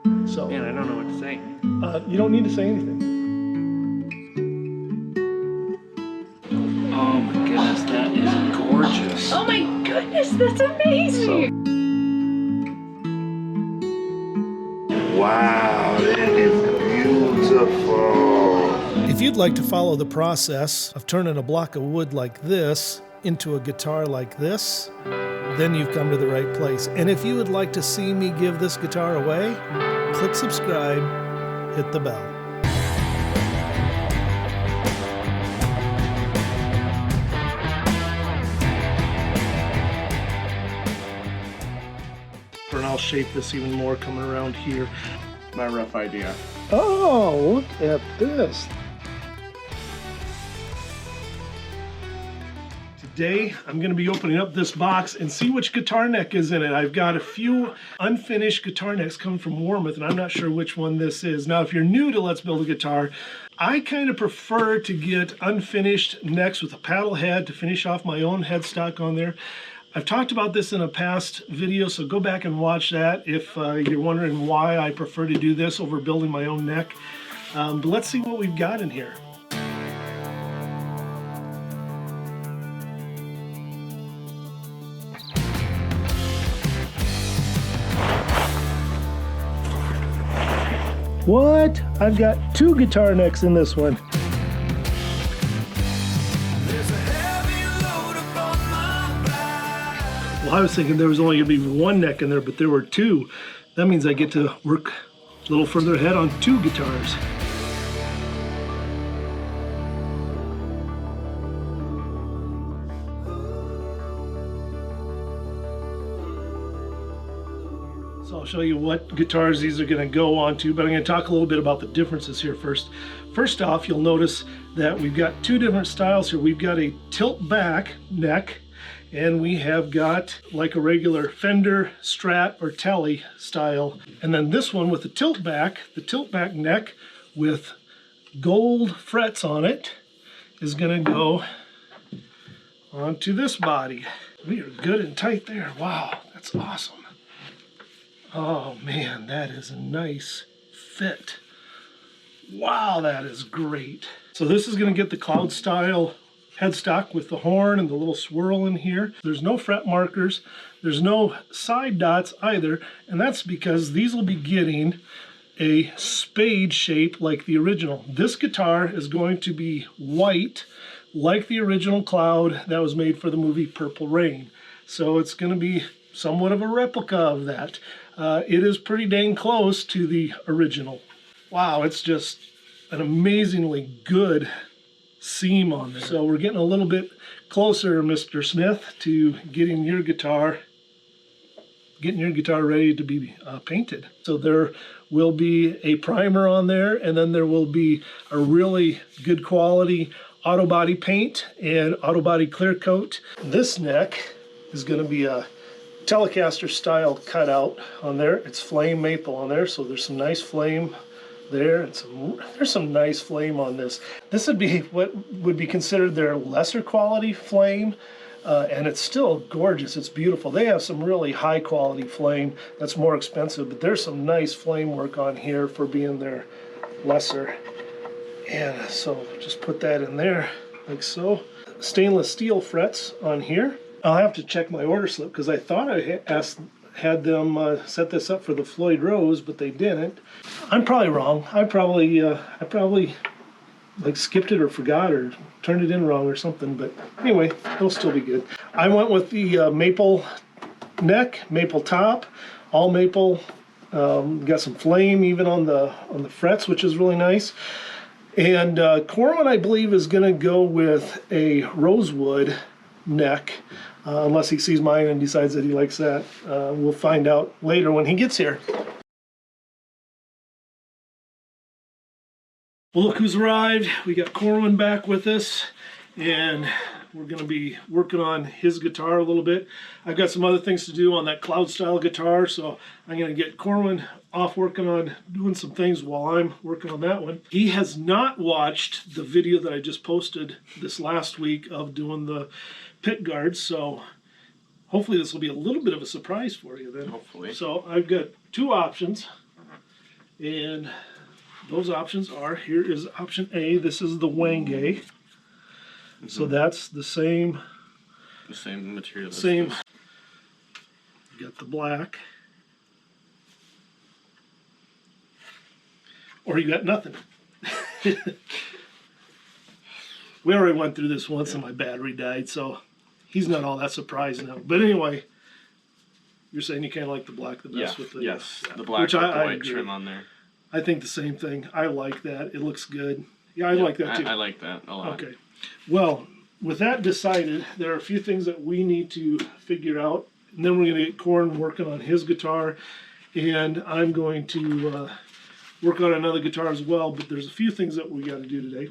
So, Man, I don't know what to say. you don't need to say anything. Oh my goodness, that is gorgeous. Oh my goodness, that's amazing! Wow, that is beautiful. If you'd like to follow the process of turning a block of wood like this into a guitar like this, then you've come to the right place. And if you would like to see me give this guitar away, click subscribe, hit the bell. And I'll shape this even more coming around here. My rough idea. Oh, look at this. Today, I'm going to be opening up this box and see which guitar neck is in it. I've got a few unfinished guitar necks coming from Warmoth, and I'm not sure which one this is. Now, if you're new to Let's Build a Guitar, I kind of prefer to get unfinished necks with a paddle head to finish off my own headstock on there. I've talked about this in a past video, so go back and watch that if you're wondering why I prefer to do this over building my own neck. But let's see what we've got in here. What? I've got two guitar necks in this one. Well, I was thinking there was only going to be one neck in there, but there were two. That means I get to work a little further ahead on two guitars. So I'll show you what guitars these are going to go onto, but I'm going to talk a little bit about the differences here first. First off, you'll notice that we've got two different styles here. We've got a tilt back neck, and we have got like a regular Fender, Strat, or Tele style. And then this one with the tilt back neck with gold frets on it is going to go onto this body. We are good and tight there. Wow, that's awesome. Oh man, that is a nice fit. Wow, that is great. So this is going to get the cloud style headstock with the horn and the little swirl in here. There's no fret markers. There's no side dots either. And that's because these will be getting a spade shape like the original. This guitar is going to be white like the original cloud that was made for the movie Purple Rain. So it's going to be somewhat of a replica of that. It is pretty dang close to the original. Wow, it's just an amazingly good seam on there. So we're getting a little bit closer, Mr. Smith, to getting your guitar ready to be painted. So there will be a primer on there, and then there will be a really good quality auto body paint and auto body clear coat. This neck is going to be a Telecaster style cutout on there. It's flame maple on there, so there's some nice flame there, and there's some nice flame on this. This would be what would be considered their lesser quality flame, and it's still gorgeous. It's beautiful. They have some really high quality flame that's more expensive, but there's some nice flame work on here for being their lesser. And so just put that in there like so. Stainless steel frets on here. I'll have to check my order slip because I thought I had them set this up for the Floyd Rose, but they didn't. I'm probably wrong. I probably like skipped it or forgot or turned it in wrong or something. But anyway, it'll still be good. I went with the maple neck, maple top, all maple. Got some flame even on the frets, which is really nice. And Corwin, I believe, is going to go with a rosewood neck. Unless he sees mine and decides that he likes that. We'll find out later when he gets here. Well, look who's arrived. We got Corwin back with us, and we're going to be working on his guitar a little bit. I've got some other things to do on that cloud style guitar, so I'm going to get Corwin off working on doing some things while I'm working on that one. He has not watched the video that I just posted this last week of doing the pit guards, so hopefully this will be a little bit of a surprise for you then. Hopefully. So I've got two options. And those options are, here is option A. This is the Wenge. So that's the same. The same material. Same. You got the black. Or you got nothing. We already went through this once and my battery died, so he's not all that surprised now. But anyway, you're saying you kind of like the black the best with the the black which with the I white agree. trim on there. I think the same thing. I like that. It looks good. Yeah, I like that too. I like that a lot. Okay. Well, with that decided, there are a few things that we need to figure out. And then we're going to get Corn working on his guitar. And I'm going to work on another guitar as well. But there's a few things that we got to do today.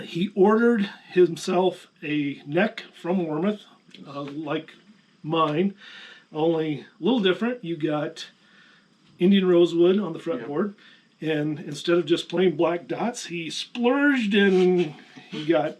He ordered himself a neck from Warmoth, like mine, only a little different. You got Indian rosewood on the fretboard, and instead of just plain black dots, he splurged and he got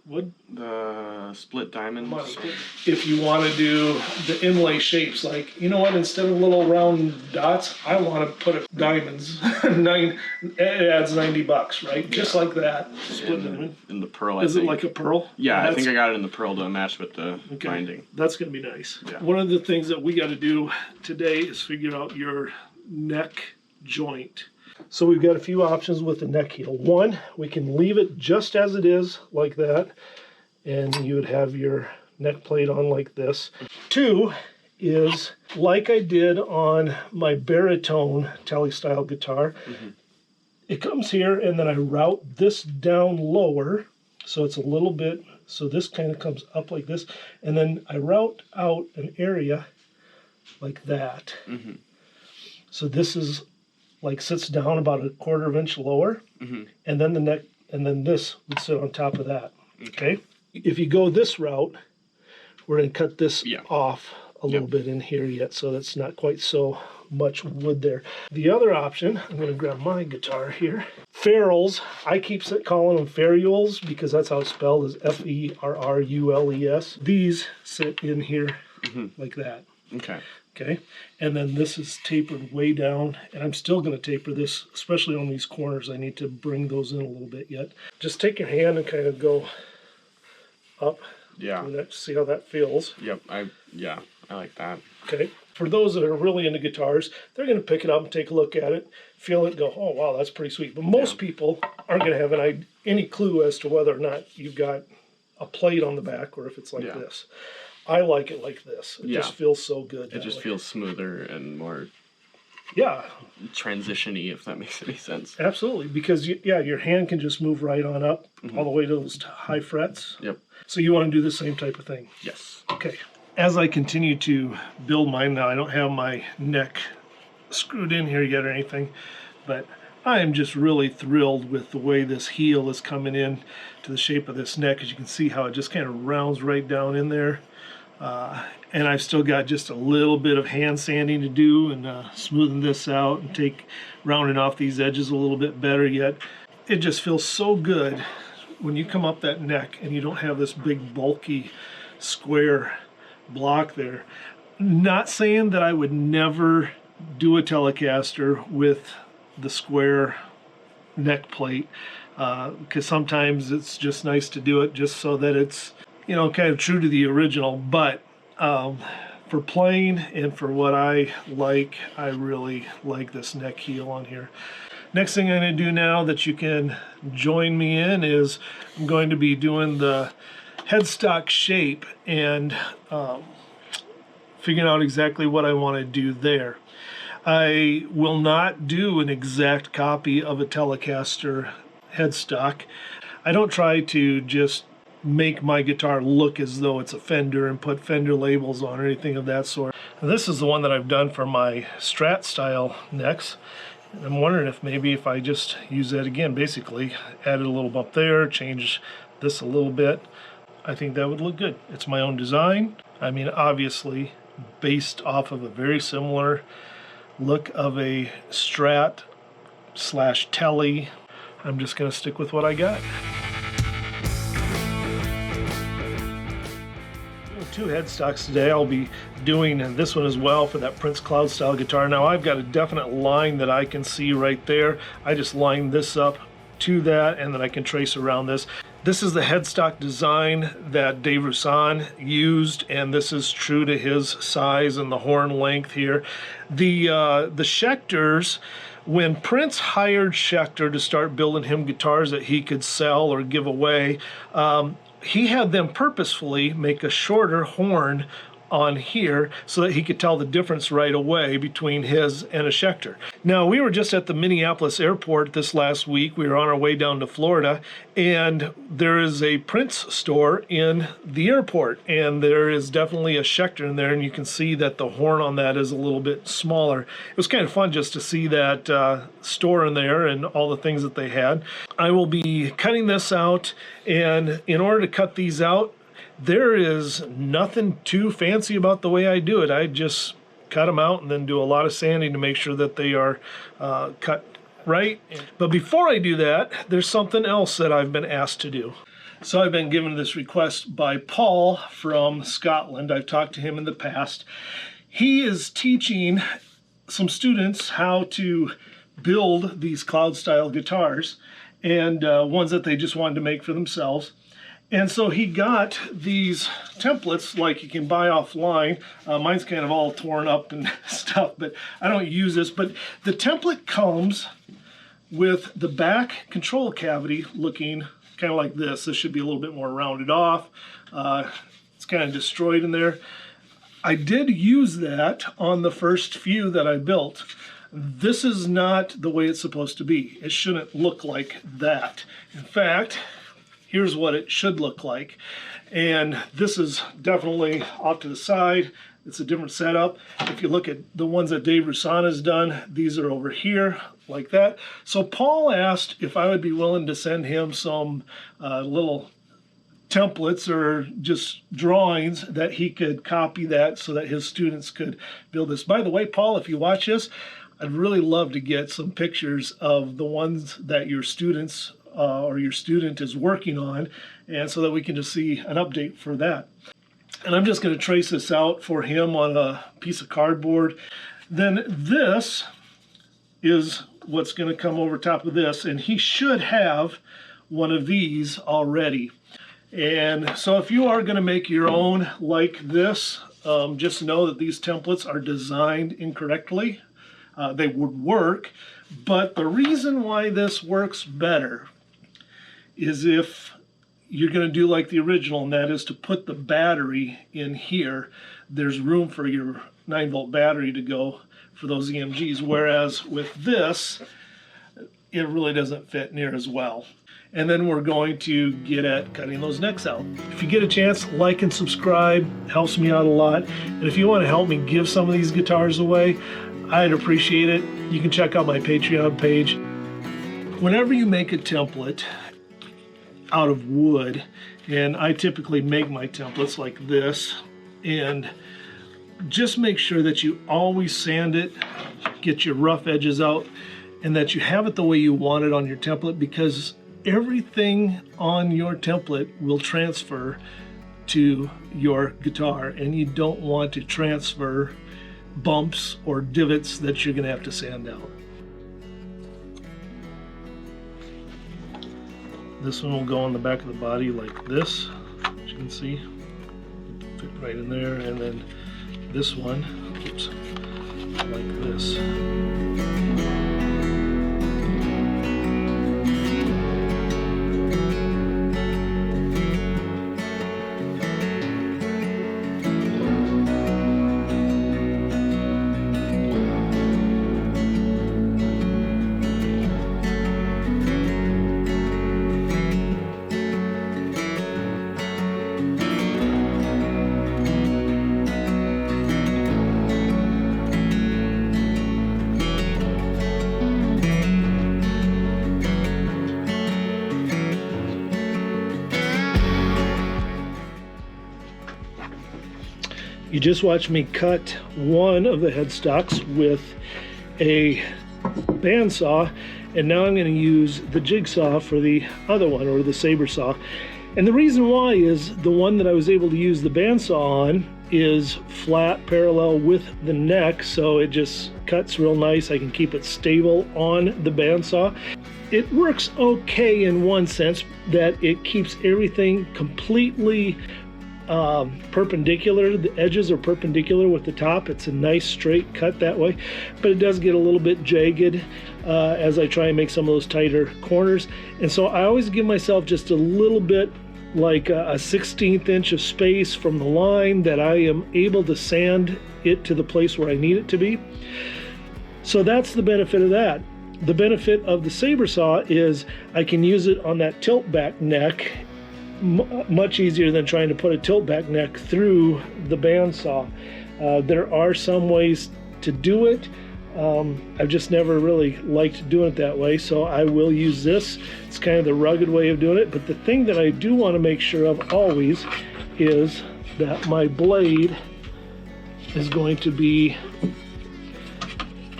wood. The split diamonds. If you want to do the inlay shapes, like, you know what, instead of little round dots, I want to put diamonds. It adds $90, right? Just like that. Split diamond. In the pearl, I Is think. it like a pearl? Yeah, I think I got it in the pearl to match with the Okay. binding. That's going to be nice. Yeah. One of the things that we got to do today is figure out your neck joint. So we've got a few options with the neck heel. One, we can leave it just as it is, like that, and you would have your neck plate on like this. Two is, like I did on my baritone Tele style guitar, it comes here and then I route this down lower, so it's a little bit, so this kind of comes up like this, and then I route out an area like that. So this is like sits down about a 1/4 inch lower, and then the neck, and then this would sit on top of that. Okay. If you go this route, we're going to cut this off a little bit in here yet, so that's not quite so much wood there. The other option, I'm going to grab my guitar here. Ferrules, I keep calling them ferrules because that's how it's spelled, is Ferrules. These sit in here like that. Okay. Okay, and then this is tapered way down, and I'm still going to taper this, especially on these corners. I need to bring those in a little bit yet. Just take your hand and kind of go up. Yeah. And see how that feels. Yep. I like that. Okay. For those that are really into guitars, they're going to pick it up and take a look at it, feel it, go, oh wow, that's pretty sweet. But most people aren't going to have any clue as to whether or not you've got a plate on the back or if it's like this. I like it like this. It just feels so good. It just feels smoother and more transition-y, if that makes any sense. Absolutely, because your hand can just move right on up all the way to those high frets. Yep. So you want to do the same type of thing. Yes. Okay. As I continue to build mine now, I don't have my neck screwed in here yet or anything, but I am just really thrilled with the way this heel is coming in to the shape of this neck. As you can see how it just kind of rounds right down in there. And I've still got just a little bit of hand sanding to do and smoothing this out and rounding off these edges a little bit better yet. It just feels so good when you come up that neck and you don't have this big bulky square block there. Not saying that I would never do a Telecaster with the square neck plate, because sometimes it's just nice to do it just so that it's, you know, kind of true to the original. But for playing and for what I like, I really like this neck heel on here. Next thing I'm going to do now that you can join me in is I'm going to be doing the headstock shape and figuring out exactly what I want to do there. I will not do an exact copy of a Telecaster headstock. I don't try to just make my guitar look as though it's a Fender and put Fender labels on or anything of that sort. Now, this is the one that I've done for my Strat style necks. And I'm wondering if I just use that again, basically added a little bump there, change this a little bit. I think that would look good. It's my own design. I mean, obviously based off of a very similar look of a Strat / Tele. I'm just going to stick with what I got. 2 headstocks today. I'll be doing this one as well for that Prince Cloud style guitar. Now I've got a definite line that I can see right there. I just line this up to that and then I can trace around this. This is the headstock design that Dave Roussan used, and this is true to his size and the horn length here. The Schecters, when Prince hired Schecter to start building him guitars that he could sell or give away, he had them purposefully make a shorter horn on here so that he could tell the difference right away between his and a Schecter. Now, we were just at the Minneapolis airport this last week. We were on our way down to Florida, and there is a Prince store in the airport, and there is definitely a Schecter in there, and you can see that the horn on that is a little bit smaller. It was kind of fun just to see that store in there and all the things that they had. I will be cutting this out, and in order to cut these out, there is nothing too fancy about the way I do it. I just cut them out and then do a lot of sanding to make sure that they are cut right. But before I do that, there's something else that I've been asked to do. So I've been given this request by Paul from Scotland. I've talked to him in the past. He is teaching some students how to build these cloud style guitars, and ones that they just wanted to make for themselves. And so he got these templates like you can buy offline. Mine's kind of all torn up and stuff, but I don't use this. But the template comes with the back control cavity looking kind of like this. This should be a little bit more rounded off. It's kind of destroyed in there. I did use that on the first few that I built. This is not the way it's supposed to be. It shouldn't look like that. In fact, here's what it should look like. And this is definitely off to the side. It's a different setup. If you look at the ones that Dave Roussan has done, these are over here like that. So Paul asked if I would be willing to send him some little templates or just drawings that he could copy that so that his students could build this. By the way, Paul, if you watch this, I'd really love to get some pictures of the ones that your students or your student is working on, and so that we can just see an update for that. And I'm just going to trace this out for him on a piece of cardboard. Then this is what's going to come over top of this, and he should have one of these already. And so if you are going to make your own like this, just know that these templates are designed incorrectly. They would work, but the reason why this works better is if you're going to do like the original, and that is to put the battery in here. There's room for your 9-volt battery to go for those EMGs, whereas with this, it really doesn't fit near as well. And then we're going to get at cutting those necks out. If you get a chance, like and subscribe, helps me out a lot. And if you want to help me give some of these guitars away, I'd appreciate it. You can check out my Patreon page. Whenever you make a template out of wood, and I typically make my templates like this, and just make sure that you always sand it, get your rough edges out, and that you have it the way you want it on your template, because everything on your template will transfer to your guitar, and you don't want to transfer bumps or divots that you're going to have to sand out. This one will go on the back of the body like this, as you can see, fit right in there, and then this one, oops, like this. You just watched me cut one of the headstocks with a bandsaw, and now I'm going to use the jigsaw for the other one, or the saber saw. And the reason why is the one that I was able to use the bandsaw on is flat parallel with the neck, so it just cuts real nice. I can keep it stable on the bandsaw. It works okay in one sense, that it keeps everything completely perpendicular. The edges are perpendicular with the top. It's a nice straight cut that way, but it does get a little bit jagged as I try and make some of those tighter corners. And so I always give myself just a little bit, like a 1/16 inch of space from the line, that I am able to sand it to the place where I need it to be. So that's the benefit of that. The benefit of the saber saw is I can use it on that tilt back neck much easier than trying to put a tilt back neck through the bandsaw. There are some ways to do it. I've just never really liked doing it that way, so I will use this. It's kind of the rugged way of doing it, but the thing that I do want to make sure of always is that my blade is going to be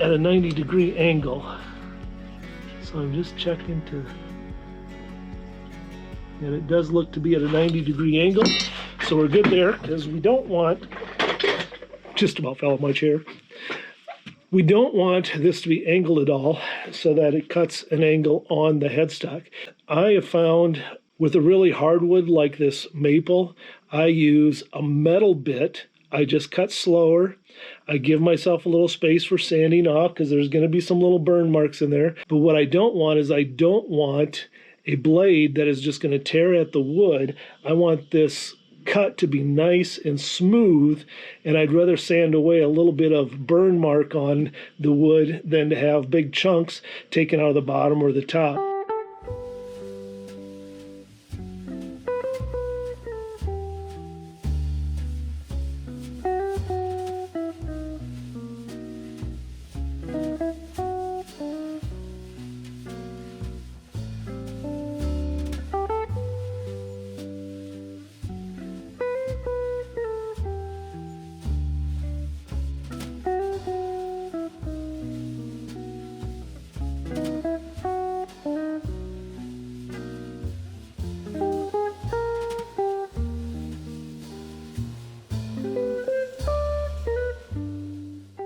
at a 90-degree angle. So I'm just checking and it does look to be at a 90-degree angle, so we're good there, because we don't want, just about fell off my chair, we don't want this to be angled at all so that it cuts an angle on the headstock. I have found with a really hardwood like this maple, I use a metal bit. I just cut slower. I give myself a little space for sanding off because there's going to be some little burn marks in there. But what I don't want is I don't want a blade that is just going to tear at the wood. I want this cut to be nice and smooth, and I'd rather sand away a little bit of burn mark on the wood than to have big chunks taken out of the bottom or the top.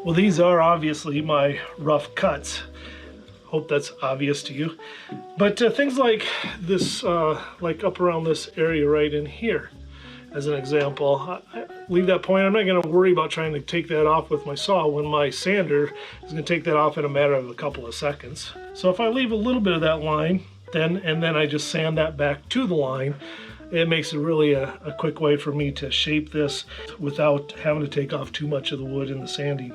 Well, these are obviously my rough cuts. Hope that's obvious to you. But things like this, like up around this area right in here, as an example, I leave that point. I'm not going to worry about trying to take that off with my saw when my sander is going to take that off in a matter of a couple of seconds. So if I leave a little bit of that line, and then I just sand that back to the line, it makes it really a quick way for me to shape this without having to take off too much of the wood in the sanding.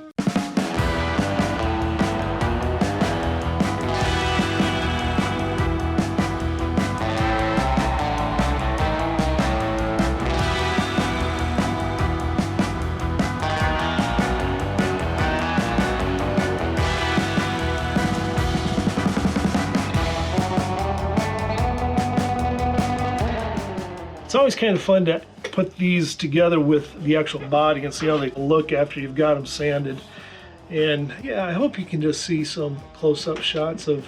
It's always kind of fun to put these together with the actual body and see how they look after you've got them sanded. And yeah, I hope you can just see some close-up shots of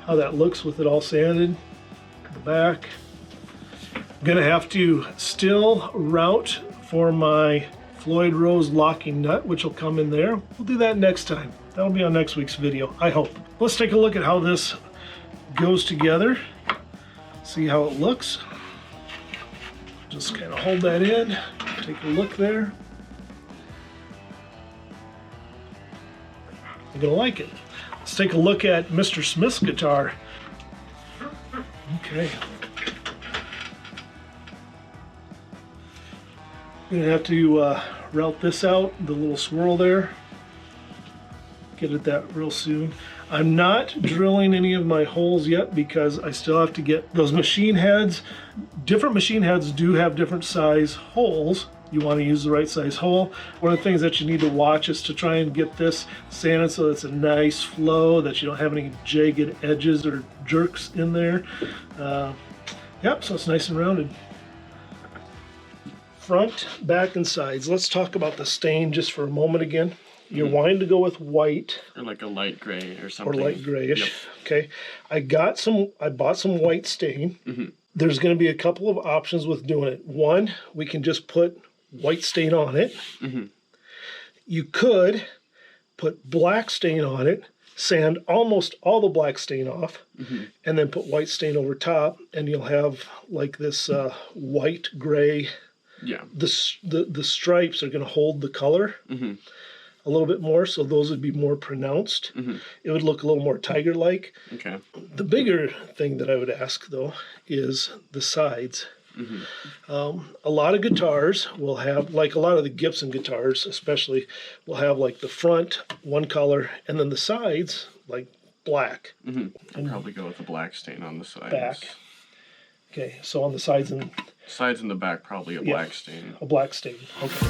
how that looks with it all sanded. The back. I'm gonna have to still route for my Floyd Rose locking nut, which will come in there. We'll do that next time. That'll be on next week's video, I hope. Let's take a look at how this goes together. See how it looks. Just kind of hold that in, take a look there. I'm gonna like it. Let's take a look at Mr. Smith's guitar. Okay. I'm gonna have to route this out, the little swirl there. Get at that real soon. I'm not drilling any of my holes yet because I still have to get those machine heads. Different machine heads do have different size holes. You want to use the right size hole. One of the things that you need to watch is to try and get this sanded so it's a nice flow, that you don't have any jagged edges or jerks in there. Yep, so it's nice and rounded. Front, back, and sides. Let's talk about the stain just for a moment again. You're wanting to go with white. Or like a light gray or something. Or light grayish. Yep. Okay. I bought some white stain. there's going to be a couple of options with doing it. One, we can just put white stain on it. You could put black stain on it, sand almost all the black stain off, and then put white stain over top, and you'll have like this white gray. Yeah. The stripes are going to hold the color a little bit more, so those would be more pronounced. It would look a little more tiger-like. Okay. The bigger thing that I would ask, though, is the sides. A lot of guitars will have, like a lot of the Gibson guitars especially, will have like the front one color and then the sides like black. I'd probably go with the black stain on the sides. Back. Okay, so on the sides and Sides in the back, probably a black stain. a black stain. Okay.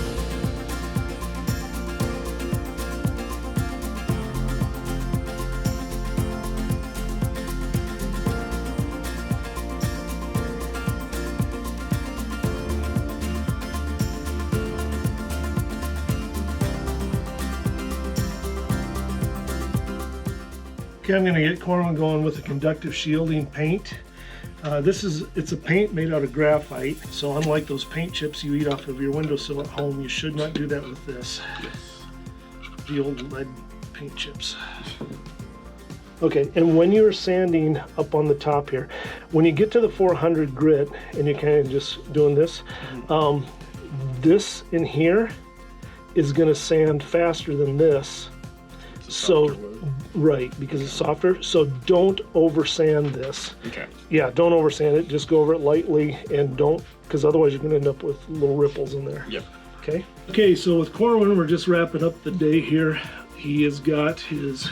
Okay, I'm going to get Corwin going with a conductive shielding paint. It's a paint made out of graphite, so unlike those paint chips you eat off of your windowsill at home, you should not do that with this. The old lead paint chips. Okay, and when you're sanding up on the top here, when you get to the 400 grit and you're kind of just doing this, this in here is going to sand faster than this. So, right, because it's softer. So don't over sand this. Okay. Yeah, don't over sand it. Just go over it lightly and don't, because otherwise you're going to end up with little ripples in there. Yep. Okay. Okay, so with Corwin, we're just wrapping up the day here. He has got his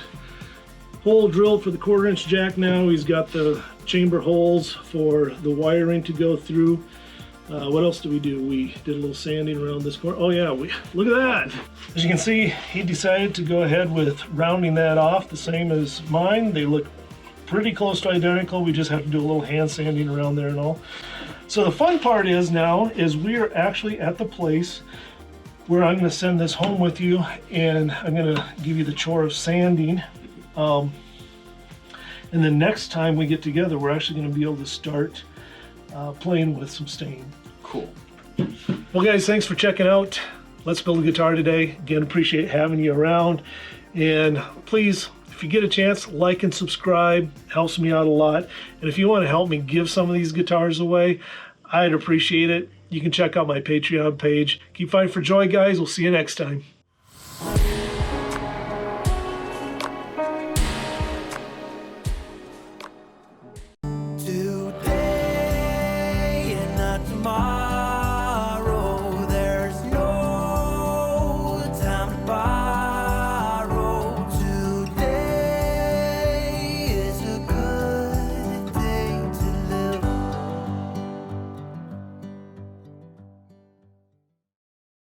hole drilled for the 1/4-inch jack now. He's got the chamber holes for the wiring to go through. What else did we do? We did a little sanding around this corner. Oh yeah, look at that. As you can see, he decided to go ahead with rounding that off the same as mine. They look pretty close to identical. We just have to do a little hand sanding around there and all. So the fun part is now we are actually at the place where I'm going to send this home with you, and I'm going to give you the chore of sanding. And then next time we get together, we're actually going to be able to start playing with some stain. Cool. Well guys, thanks for checking out Let's Build a Guitar today. Again, appreciate having you around. And please, if you get a chance, like and subscribe. Helps me out a lot. And if you want to help me give some of these guitars away, I'd appreciate it. You can check out my Patreon page. Keep fighting for joy, guys. We'll see you next time.